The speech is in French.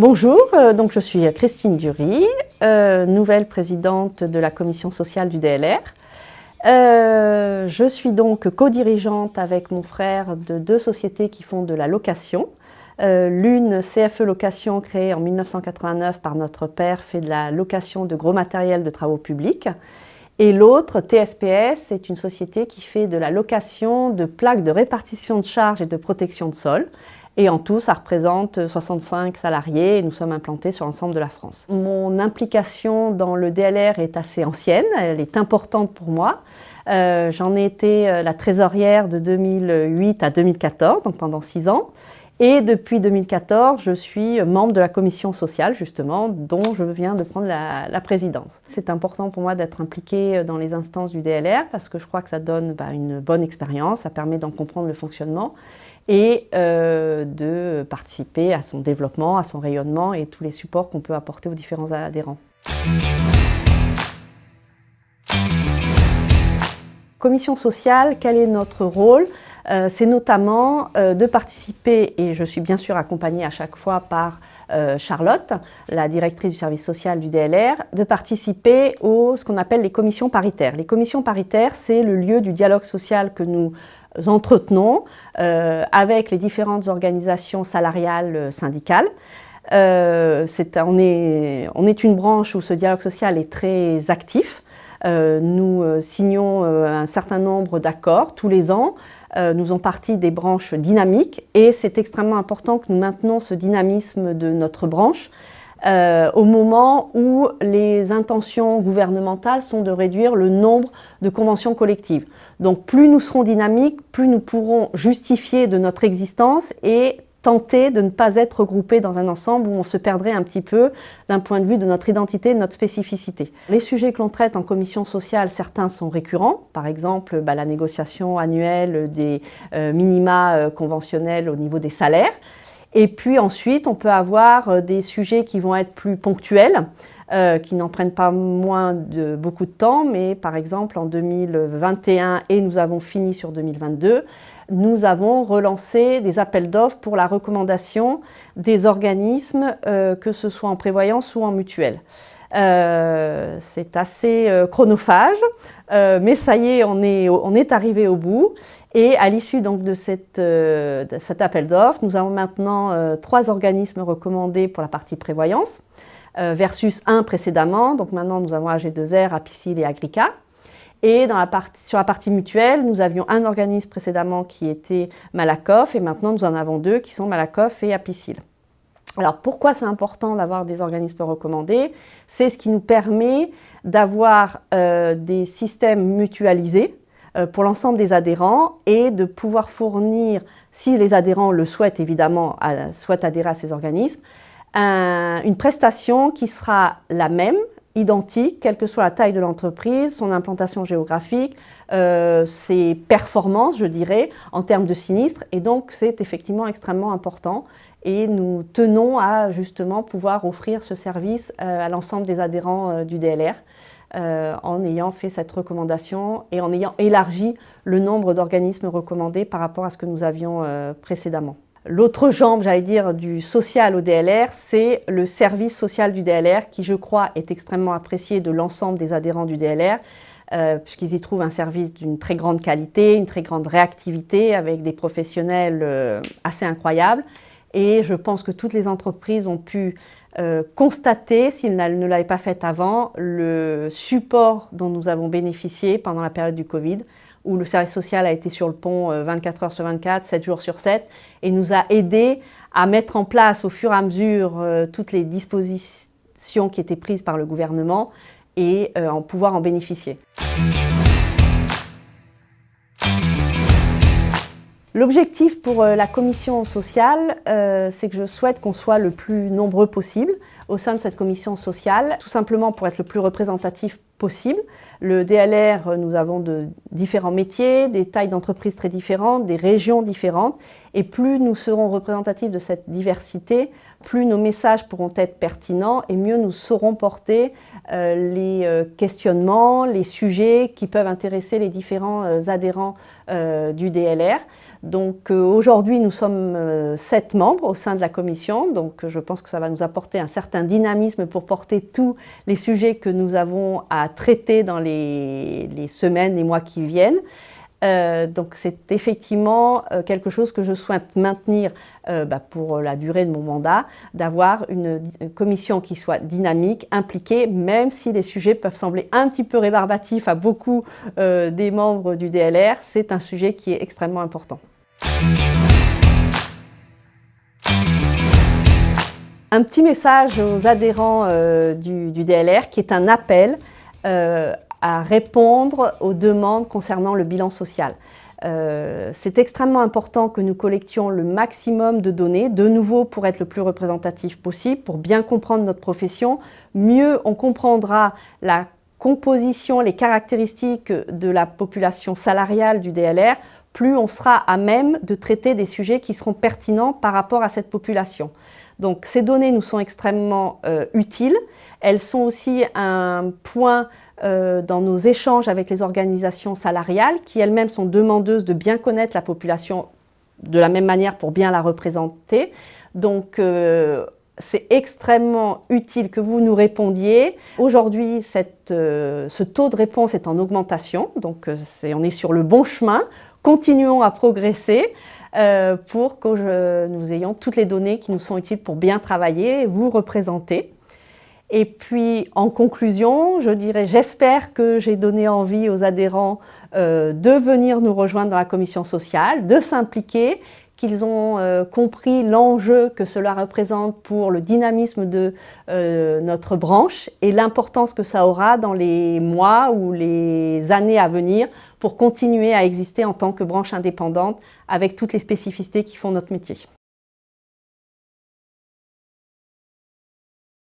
Bonjour, donc je suis Christine Dury, nouvelle présidente de la commission sociale du DLR. Je suis donc co-dirigeante avec mon frère de deux sociétés qui font de la location. L'une, CFE Location, créée en 1989 par notre père, fait de la location de gros matériel de travaux publics. Et l'autre, TSPS, c'est une société qui fait de la location de plaques de répartition de charges et de protection de sol. Et en tout, ça représente 65 salariés et nous sommes implantés sur l'ensemble de la France. Mon implication dans le DLR est assez ancienne, elle est importante pour moi. J'en ai été la trésorière de 2008 à 2014, donc pendant 6 ans. Et depuis 2014, je suis membre de la commission sociale, justement, dont je viens de prendre la présidence. C'est important pour moi d'être impliquée dans les instances du DLR parce que je crois que ça donne une bonne expérience, ça permet d'en comprendre le fonctionnement et de participer à son développement, à son rayonnement et tous les supports qu'on peut apporter aux différents adhérents. Commission sociale, quel est notre rôle? C'est notamment de participer, et je suis bien sûr accompagnée à chaque fois par Charlotte, la directrice du service social du DLR, de participer à ce qu'on appelle les commissions paritaires. Les commissions paritaires, c'est le lieu du dialogue social que nous entretenons avec les différentes organisations salariales syndicales. On est une branche où ce dialogue social est très actif. Nous signons un certain nombre d'accords tous les ans. Nous faisons partie des branches dynamiques et c'est extrêmement important que nous maintenons ce dynamisme de notre branche au moment où les intentions gouvernementales sont de réduire le nombre de conventions collectives. Donc plus nous serons dynamiques, plus nous pourrons justifier de notre existence et tenter de ne pas être regroupés dans un ensemble où on se perdrait un petit peu d'un point de vue de notre identité, de notre spécificité. Les sujets que l'on traite en commission sociale, certains sont récurrents, par exemple la négociation annuelle des minima conventionnels au niveau des salaires. Et puis ensuite, on peut avoir des sujets qui vont être plus ponctuels, qui n'en prennent pas moins de beaucoup de temps, mais par exemple en 2021 et nous avons fini sur 2022, nous avons relancé des appels d'offres pour la recommandation des organismes, que ce soit en prévoyance ou en mutuelle. C'est assez chronophage, mais ça y est, on est arrivé au bout. Et à l'issue donc de cet appel d'offres, nous avons maintenant 3 organismes recommandés pour la partie prévoyance, versus 1 précédemment. Donc maintenant, nous avons AG2R, Apicil et Agrica. Et sur la partie mutuelle, nous avions un organisme précédemment qui était Malakoff et maintenant nous en avons 2 qui sont Malakoff et Apicil. Alors pourquoi c'est important d'avoir des organismes recommandés? C'est ce qui nous permet d'avoir des systèmes mutualisés pour l'ensemble des adhérents et de pouvoir fournir, si les adhérents le souhaitent évidemment, souhaitent adhérer à ces organismes, une prestation qui sera la même, identique, quelle que soit la taille de l'entreprise, son implantation géographique, ses performances, je dirais, en termes de sinistres. Et donc, c'est effectivement extrêmement important. Et nous tenons à justement pouvoir offrir ce service à l'ensemble des adhérents du DLR en ayant fait cette recommandation et en ayant élargi le nombre d'organismes recommandés par rapport à ce que nous avions précédemment. L'autre jambe, j'allais dire, du social au DLR, c'est le service social du DLR qui, je crois, est extrêmement apprécié de l'ensemble des adhérents du DLR puisqu'ils y trouvent un service d'une très grande qualité, une très grande réactivité avec des professionnels assez incroyables. Et je pense que toutes les entreprises ont pu constater, s'ils ne l'avaient pas fait avant, le support dont nous avons bénéficié pendant la période du Covid, où le service social a été sur le pont 24 heures sur 24, 7 jours sur 7, et nous a aidés à mettre en place au fur et à mesure toutes les dispositions qui étaient prises par le gouvernement et en pouvoir en bénéficier. L'objectif pour la commission sociale, c'est que je souhaite qu'on soit le plus nombreux possible au sein de cette commission sociale, tout simplement pour être le plus représentatif possible. Le DLR, nous avons de différents métiers, des tailles d'entreprises très différentes, des régions différentes, et plus nous serons représentatifs de cette diversité, plus nos messages pourront être pertinents et mieux nous saurons porter les questionnements, les sujets qui peuvent intéresser les différents adhérents du DLR. Donc aujourd'hui, nous sommes 7 membres au sein de la commission, donc je pense que ça va nous apporter un certain dynamisme pour porter tous les sujets que nous avons à traiter dans les semaines, les mois qui viennent. Donc c'est effectivement quelque chose que je souhaite maintenir pour la durée de mon mandat, d'avoir une commission qui soit dynamique, impliquée, même si les sujets peuvent sembler un petit peu rébarbatifs à beaucoup des membres du DLR, c'est un sujet qui est extrêmement important. Un petit message aux adhérents du DLR qui est un appel à répondre aux demandes concernant le bilan social. C'est extrêmement important que nous collections le maximum de données, de nouveau pour être le plus représentatif possible, pour bien comprendre notre profession. Mieux on comprendra la composition, les caractéristiques de la population salariale du DLR, plus on sera à même de traiter des sujets qui seront pertinents par rapport à cette population. Donc ces données nous sont extrêmement utiles. Elles sont aussi un point dans nos échanges avec les organisations salariales qui elles-mêmes sont demandeuses de bien connaître la population de la même manière pour bien la représenter. Donc c'est extrêmement utile que vous nous répondiez. Aujourd'hui, ce taux de réponse est en augmentation, donc on est sur le bon chemin. Continuons à progresser pour que nous ayons toutes les données qui nous sont utiles pour bien travailler et vous représenter. Et puis, en conclusion, je dirais, j'espère que j'ai donné envie aux adhérents de venir nous rejoindre dans la commission sociale, de s'impliquer, qu'ils ont compris l'enjeu que cela représente pour le dynamisme de notre branche et l'importance que ça aura dans les mois ou les années à venir pour continuer à exister en tant que branche indépendante avec toutes les spécificités qui font notre métier.